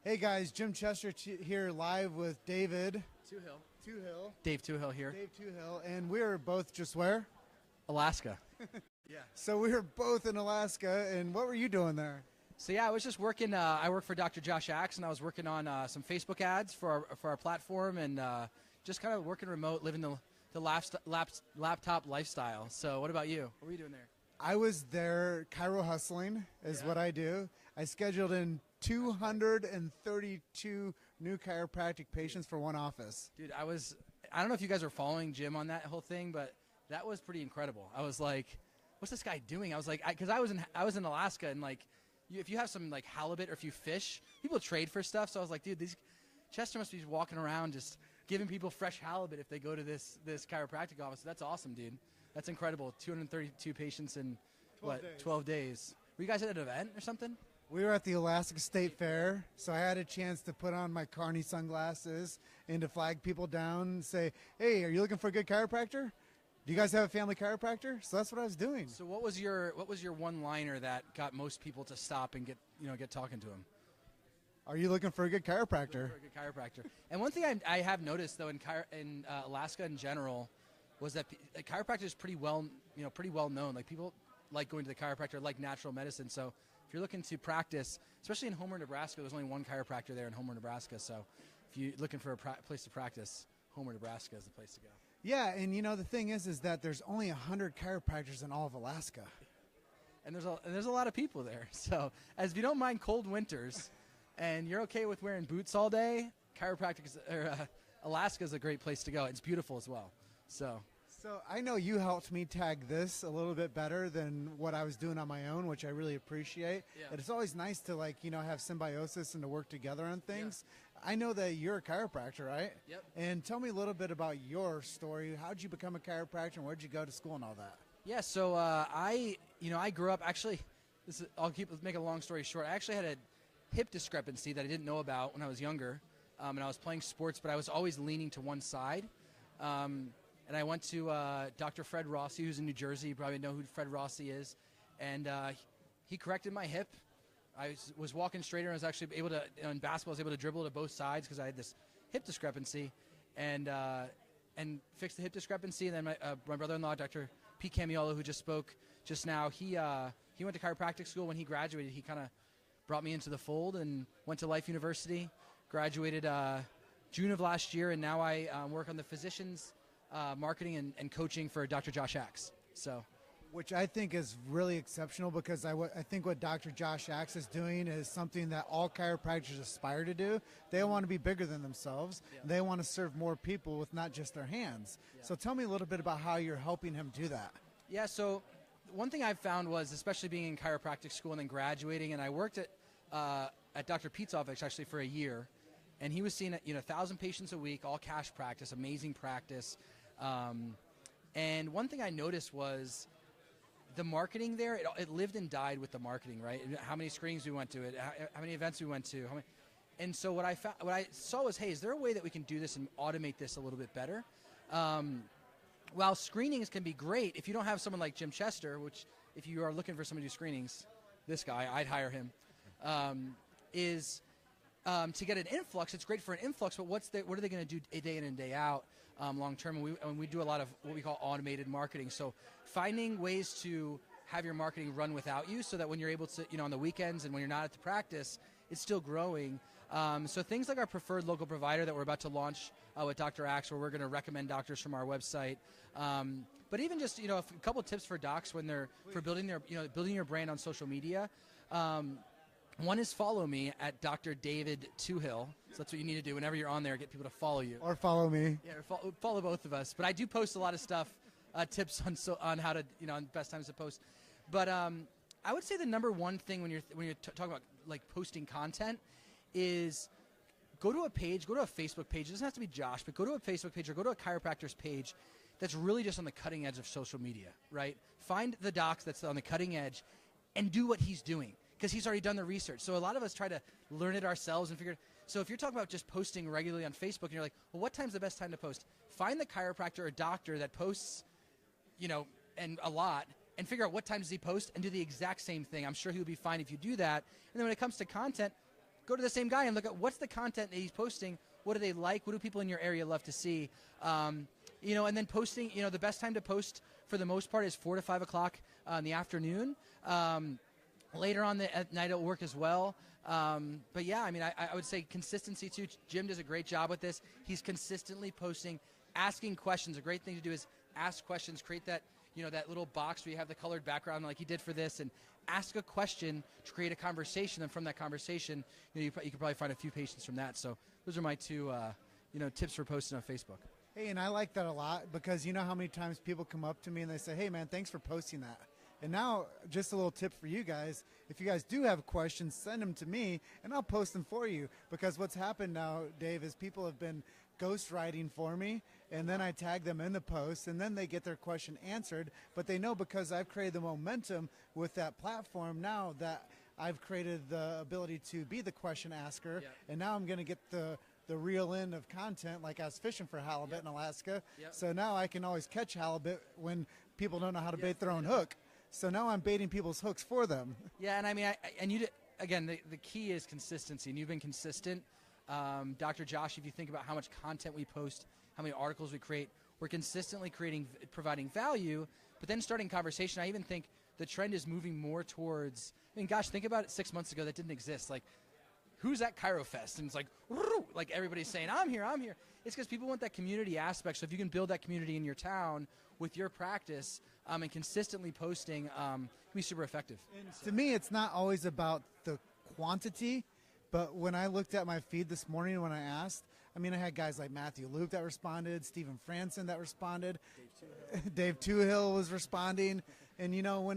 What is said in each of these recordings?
Hey guys, Jim Chester here live with David Touhill. Touhill. Dave Touhill here. Dave Touhill, and we're both just where? Alaska. Yeah. So we were both in Alaska, and what were you doing there? So yeah, I was just working. I work for Dr. Josh Axe, and I was working on some Facebook ads for our platform, and just kind of working remote, living the laptop lifestyle. So what about you? What were you doing there? I was there chiro hustling is what I do. I scheduled in 232 new chiropractic patients for one office. Dude, I don't know if you guys are following Jim on that whole thing, but that was pretty incredible. I was like, what's this guy doing? I was like, because I was in Alaska, and like, if you have some like halibut or if you fish, people trade for stuff. So I was like, dude, Chester must be walking around just giving people fresh halibut if they go to this chiropractic office. That's awesome, dude. That's incredible. 232 patients in 12 days. Were you guys at an event or something? We were at the Alaska State Fair, so I had a chance to put on my Carney sunglasses and to flag people down and say, hey, are you looking for a good chiropractor? Do you guys have a family chiropractor? So that's what I was doing. So what was your one-liner that got most people to stop and get talking to him? Are you looking for a good chiropractor? For a good chiropractor. And one thing I have noticed though in Alaska in general was that chiropractor is pretty well known. Like people like going to the chiropractor, like natural medicine. So if you're looking to practice, especially in Homer, Nebraska, there's only one chiropractor there in Homer, Nebraska. So if you're looking for a place to practice, Homer, Nebraska is the place to go. Yeah, and the thing is that there's only 100 chiropractors in all of Alaska. And there's a lot of people there. So if you don't mind cold winters and you're okay with wearing boots all day, Alaska is a great place to go. It's beautiful as well. So I know you helped me tag this a little bit better than what I was doing on my own, which I really appreciate. Yeah. It's always nice to have symbiosis and to work together on things. Yeah. I know that you're a chiropractor, right? Yep. And tell me a little bit about your story. How'd you become a chiropractor and where'd you go to school and all that? Yeah, so I grew up actually. Let's make a long story short. I actually had a hip discrepancy that I didn't know about when I was younger, and I was playing sports, but I was always leaning to one side. And I went to Dr. Fred Rossi, who's in New Jersey. You probably know who Fred Rossi is. And he corrected my hip. I was walking straighter. I was actually able to, in basketball, I was able to dribble to both sides because I had this hip discrepancy. And fixed the hip discrepancy. And then my brother-in-law, Dr. Pete Camiolo, who just spoke just now, he went to chiropractic school. When he graduated, he kind of brought me into the fold and went to Life University, graduated June of last year, and now I work on the physicians marketing and coaching for Dr. Josh Axe. So, which I think is really exceptional because I think what Dr. Josh Axe is doing is something that all chiropractors aspire to do. They want to be bigger than themselves. Yeah. They want to serve more people with not just their hands. Yeah. So tell me a little bit about how you're helping him do that. Yeah, so one thing I've found was, especially being in chiropractic school and then graduating, and I worked at Dr. Pete's office actually for a year, and he was seeing 1,000 patients a week, all cash practice, amazing practice. And one thing I noticed was the marketing there, it lived and died with the marketing, right? How many screenings we went to, how many events we went to. And so what I saw was, hey, is there a way that we can do this and automate this a little bit better? While screenings can be great, if you don't have someone like Jim Chester, which if you are looking for someone to do screenings, this guy, I'd hire him, to get an influx. It's great for an influx, but what are they going to do day in and day out long term? And we do a lot of what we call automated marketing. So finding ways to have your marketing run without you so that when you're able to, on the weekends and when you're not at the practice, it's still growing. So things like our preferred local provider that we're about to launch with Dr. Axe, where we're going to recommend doctors from our website. But even just, a couple of tips for docs when they're for building building your brand on social media. One is follow me at Dr. David Touhill. So that's what you need to do whenever you're on there, get people to follow you. Or follow me. Yeah, or follow both of us. But I do post a lot of stuff, tips on how to, on best times to post. But I would say the number one thing when you're talking about like posting content is go to a Facebook page. It doesn't have to be Josh, but go to a Facebook page or go to a chiropractor's page that's really just on the cutting edge of social media, right? Find the docs that's on the cutting edge and do what he's doing, because he's already done the research. So a lot of us try to learn it ourselves and figure it. So if you're talking about just posting regularly on Facebook and you're like, well, what time's the best time to post? Find the chiropractor or doctor that posts, and a lot, and figure out what time does he post and do the exact same thing. I'm sure he'll be fine if you do that. And then when it comes to content, go to the same guy and look at what's the content that he's posting. What do they like? What do people in your area love to see? And then posting, the best time to post for the most part is 4 to 5 o'clock in the afternoon. Later on at night it'll work as well. But yeah, I would say consistency too. Jim does a great job with this. He's consistently posting, asking questions. A great thing to do is ask questions, create that, that little box where you have the colored background like he did for this, and ask a question to create a conversation. And from that conversation, you could probably find a few patients from that. So those are my two, tips for posting on Facebook. Hey, and I like that a lot because you know how many times people come up to me and they say, hey, man, thanks for posting that. And now, just a little tip for you guys. If you guys do have questions, send them to me, and I'll post them for you. Because what's happened now, Dave, is people have been ghostwriting for me, and then I tag them in the post, and then they get their question answered. But they know because I've created the momentum with that platform now that I've created the ability to be the question asker, and now I'm going to get the reel in of content like I was fishing for halibut in Alaska. So now I can always catch halibut when people don't know how to bait their own hook. So now I'm baiting people's hooks for them. Yeah, and the key is consistency, and you've been consistent. Dr. Josh, if you think about how much content we post, how many articles we create, we're consistently providing value, but then starting conversation. I even think the trend is moving more towards, think about it 6 months ago, that didn't exist. Like, who's at ChiroFest? And it's like everybody's saying, I'm here. It's because people want that community aspect. So if you can build that community in your town with your practice and consistently posting, it can be super effective. To me, it's not always about the quantity, but when I looked at my feed this morning when I asked, I had guys like Matthew Luke that responded, Stephen Franson that responded, Dave Touhill was responding. And,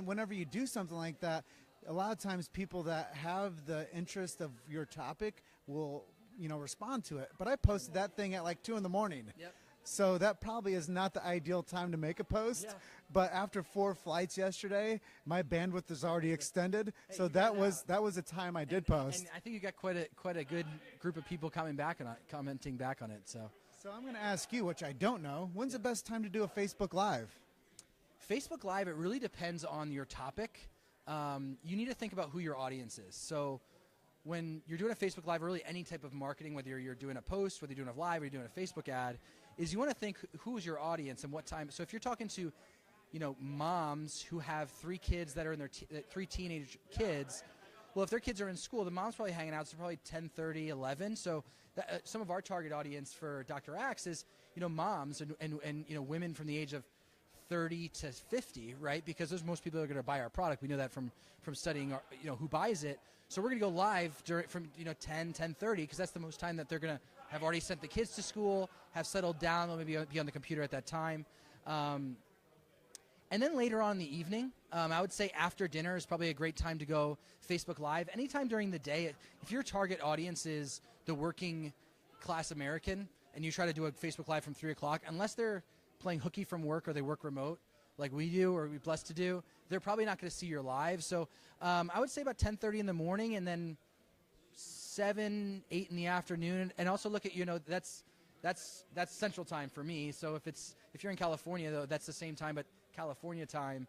whenever you do something like that, a lot of times people that have the interest of your topic will, respond to it. But I posted that thing at like 2 in the morning. Yep. So that probably is not the ideal time to make a post. Yeah. But after 4 flights yesterday, my bandwidth is already extended. Hey, so that was a time I did post. And I think you got quite a good group of people commenting back on it. So I'm going to ask you, which I don't know, when's the best time to do a Facebook Live? Facebook Live, it really depends on your topic. You need to think about who your audience is. So when you're doing a Facebook Live, or really any type of marketing, whether you're doing a post, whether you're doing a live, or you're doing a Facebook ad, is you want to think who's your audience and what time. So if you're talking to, moms who have 3 kids that are in their 3 teenage kids, well, if their kids are in school, the mom's probably hanging out, so probably 10:30, 11. So some of our target audience for Dr. Axe is, moms and women from the age of 30 to 50, right? Because those most people are going to buy our product. We know that from studying, who buys it. So we're going to go live from 10:30, because that's the most time that they're going to have already sent the kids to school, have settled down, they'll maybe be on the computer at that time. And then later on in the evening, I would say after dinner is probably a great time to go Facebook Live. Anytime during the day, if your target audience is the working class American and you try to do a Facebook Live from 3 o'clock, unless they're playing hooky from work or they work remote like we do or we're blessed to do, they're probably not going to see your live. So I would say about 10:30 in the morning, and then 7, 8 in the afternoon. And also look at, that's Central Time for me. So if you're in California, though, that's the same time, but California time,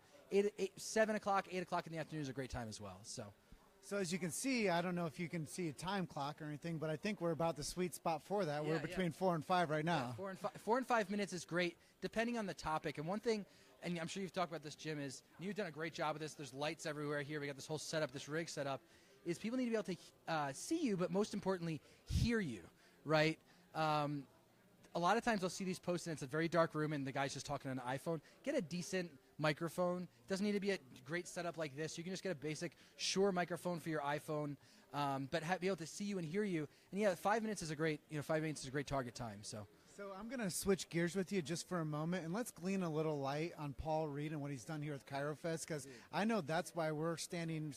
7 o'clock, 8 o'clock in the afternoon is a great time as well. So as you can see, I don't know if you can see a time clock or anything, but I think we're about the sweet spot for that. We're between 4 and 5 right now. Yeah, 4 and 5 minutes is great, depending on the topic. And one thing, and I'm sure you've talked about this, Jim, is you've done a great job with this. There's lights everywhere here. We got this whole setup, this rig set up. Is people need to be able to see you, but most importantly, hear you, right? A lot of times they'll see these posts and it's a very dark room and the guy's just talking on an iPhone. Get a decent microphone. It doesn't need to be a great setup like this. You can just get a basic Shure microphone for your iPhone, but be able to see you and hear you. And 5 minutes is a great, 5 minutes is a great target time. So I'm going to switch gears with you just for a moment, and let's glean a little light on Paul Reed and what he's done here with ChiroFest, because I know that's why we're standing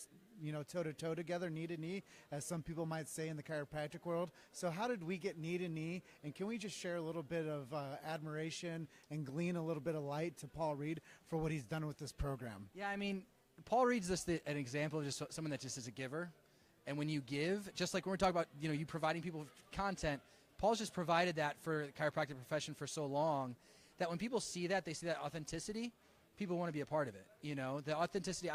toe-to-toe together, knee-to-knee, as some people might say in the chiropractic world. So how did we get knee-to-knee, and can we just share a little bit of admiration and glean a little bit of light to Paul Reed for what he's done with this program? Yeah, Paul Reed's just an example of just someone that just is a giver. And when you give, just like when we're talking about, you providing people with content, Paul's just provided that for the chiropractic profession for so long that when people see that, they see that authenticity, people want to be a part of it. The authenticity,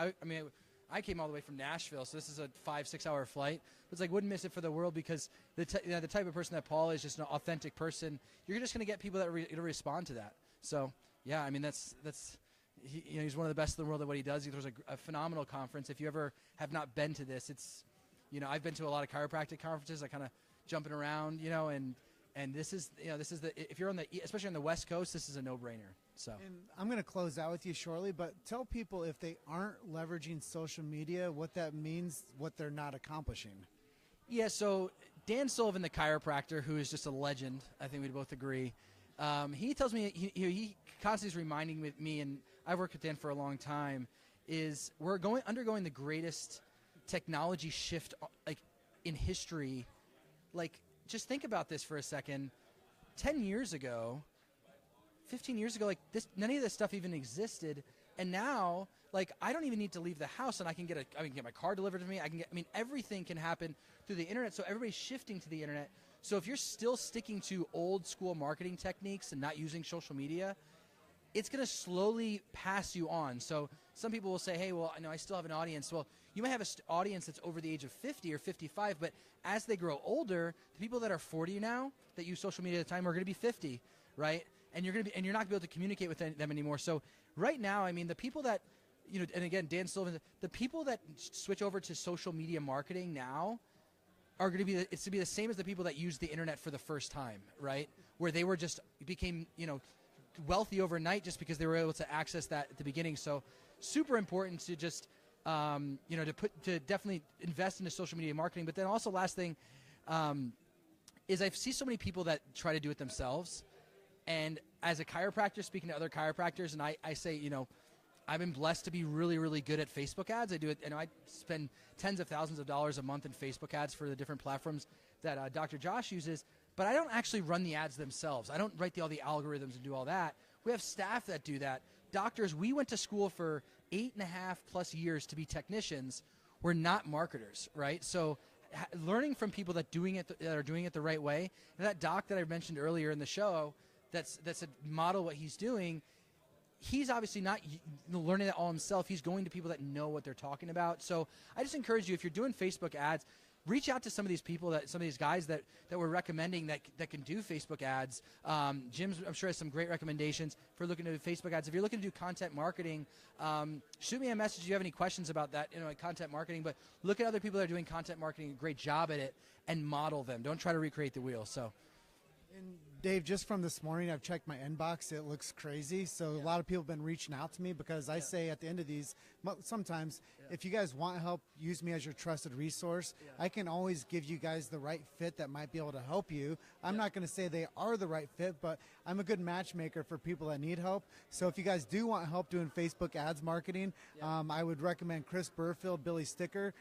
I came all the way from Nashville, so this is a 5-6 hour flight. It's like, wouldn't miss it for the world, because the type of person that Paul is, just an authentic person. You're just going to get people that respond to that. So, yeah, I mean, he's one of the best in the world at what he does. He throws a phenomenal conference. If you ever have not been to this, it's, I've been to a lot of chiropractic conferences. I kind of jumping around, and this is, if you're especially on the West Coast, this is a no-brainer. So, and I'm going to close out with you shortly, but tell people, if they aren't leveraging social media, what that means, what they're not accomplishing. Yeah, so Dan Sullivan, the chiropractor, who is just a legend, I think we'd both agree, he tells me, he constantly is reminding me, and I've worked with Dan for a long time, is we're undergoing the greatest technology shift in history. Just think about this for a second. 10 years ago, 15 years ago, none of this stuff even existed, and now, I don't even need to leave the house, and I can get my car delivered to me. Everything can happen through the internet. So everybody's shifting to the internet. So if you're still sticking to old school marketing techniques and not using social media, it's going to slowly pass you on. So some people will say, hey, well, I know I still have an audience. Well, you might have an audience that's over the age of 50 or 55, but as they grow older, the people that are 40 now that use social media at the time are going to be 50, right? And you're not going to be able to communicate with them anymore. So right now, the people that, and again, Dan Sullivan, the people that switch over to social media marketing now are going to be, it's to be the same as the people that used the internet for the first time, right? Where they became, wealthy overnight just because they were able to access that at the beginning. So super important to just, to definitely invest into social media marketing. But then also, last thing is, I see so many people that try to do it themselves. And as a chiropractor, speaking to other chiropractors, and I say, I've been blessed to be really, really good at Facebook ads. I do it, I spend tens of thousands of dollars a month in Facebook ads for the different platforms that Dr. Josh uses. But I don't actually run the ads themselves. I don't write all the algorithms and do all that. We have staff that do that. Doctors, we went to school for 8.5+ years to be technicians. We're not marketers, right? So learning from people that are doing it the right way. And that doc that I mentioned earlier in the show, that's a model what he's doing. He's obviously not learning that all himself. He's going to people that know what they're talking about. So I just encourage you, if you're doing Facebook ads, reach out to some of these people, some of these guys that we're recommending that can do Facebook ads. Jim's, I'm sure, has some great recommendations for looking to do Facebook ads. If you're looking to do content marketing, shoot me a message if you have any questions about that, content marketing. But look at other people that are doing content marketing, a great job at it, and model them. Don't try to recreate the wheel. So. And Dave, just from this morning, I've checked my inbox. It looks crazy. So a lot of people have been reaching out to me, because I say at the end of these, sometimes if you guys want help, use me as your trusted resource. I can always give you guys the right fit that might be able to help you. I'm not going to say they are the right fit, but I'm a good matchmaker for people that need help. So if you guys do want help doing Facebook ads marketing, I would recommend Chris Burfield, Billy Sticker,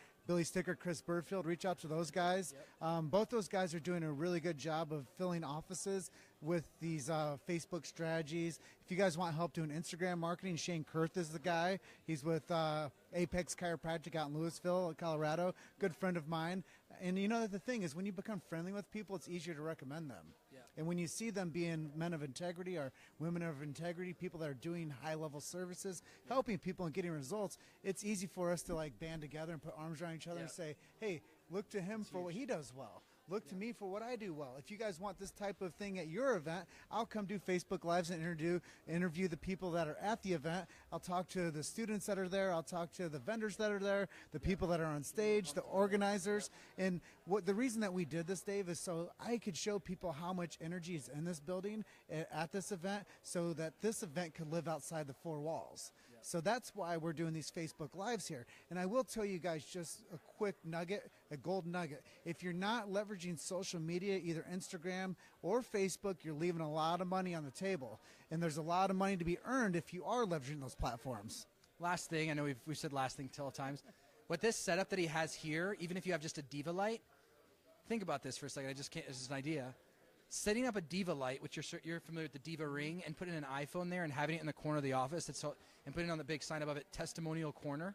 Chris Burfield. Reach out to those guys. Both those guys are doing a really good job of filling offices with these Facebook strategies. If you guys want help doing Instagram marketing, Shane Kurth is the guy. He's with Apex Chiropractic out in Louisville, Colorado. Good friend of mine. And the thing is, when you become friendly with people, it's easier to recommend them. And when you see them being men of integrity or women of integrity, people that are doing high-level services, helping people and getting results, it's easy for us to band together and put arms around each other and say, hey, look to him for what he does well. Look to me for what I do well. If you guys want this type of thing at your event, I'll come do Facebook Lives and interview the people that are at the event. I'll talk to the students that are there. I'll talk to the vendors that are there, the people that are on stage, the organizers. And the reason that we did this, Dave, is so I could show people how much energy is in this building at this event, so that this event could live outside the four walls. So that's why we're doing these Facebook Lives here. And I will tell you guys just a quick nugget, a gold nugget. If you're not leveraging social media, either Instagram or Facebook, you're leaving a lot of money on the table. And there's a lot of money to be earned if you are leveraging those platforms. Last thing, I know we've said last thing 12 times. What this setup that he has here, even if you have just a Diva light, think about this for a second. This is an idea. Setting up a Diva light, which you're familiar with the Diva ring, and putting an iPhone there and having it in the corner of the office, and putting on the big sign above it, Testimonial Corner,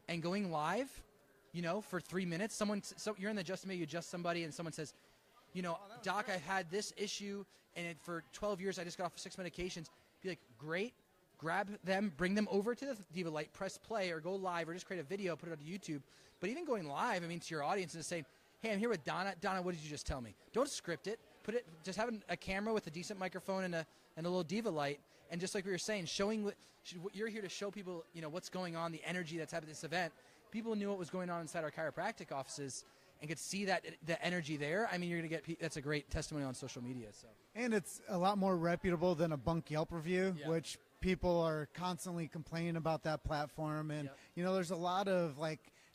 and going live, for 3 minutes. You're in the adjustment, you adjust somebody, and someone says, Doc, I've had this issue, and for 12 years I just got off 6 medications. Be like, great. grab them, bring them over to the Diva Light, press play or go live or just create a video, put it on YouTube. But even going live, I mean, to your audience and saying, hey, I'm here with Donna. Donna, what did you just tell me? Don't script it. Just have a camera with a decent microphone and a little Diva Light. And just like we were saying, showing you're here to show people, what's going on, the energy that's happening at this event. People knew what was going on inside our chiropractic offices and could see the energy there. I mean, you're going to get that's a great testimonial on social media. So. And it's a lot more reputable than a bunk Yelp review, which people are constantly complaining about that platform. And, there's a lot of,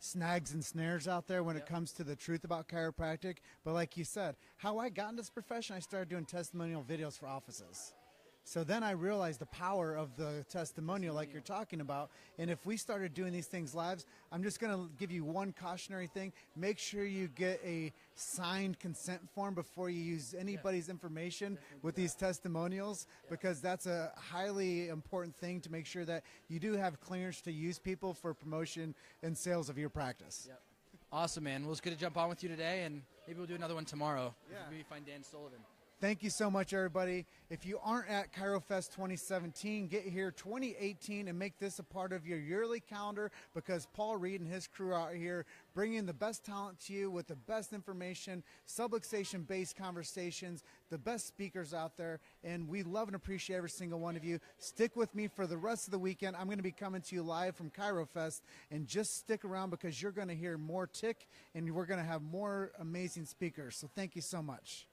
snags and snares out there when it comes to the truth about chiropractic. But like you said, how I got into this profession, I started doing testimonial videos for offices. So then I realized the power of the testimonial like you're talking about. And if we started doing these things live, I'm just going to give you one cautionary thing. Make sure you get a signed consent form before you use anybody's information with these testimonials, because that's a highly important thing to make sure that you do have clearance to use people for promotion and sales of your practice. Yep. Awesome, man. Well, it's good to jump on with you today, and maybe we'll do another one tomorrow. Yeah. Maybe find Dan Sullivan. Thank you so much, everybody. If you aren't at ChiroFest 2017, get here 2018 and make this a part of your yearly calendar, because Paul Reed and his crew are out here bringing the best talent to you with the best information, subluxation-based conversations, the best speakers out there, and we love and appreciate every single one of you. Stick with me for the rest of the weekend. I'm going to be coming to you live from ChiroFest, and just stick around because you're going to hear more tick, and we're going to have more amazing speakers. So thank you so much.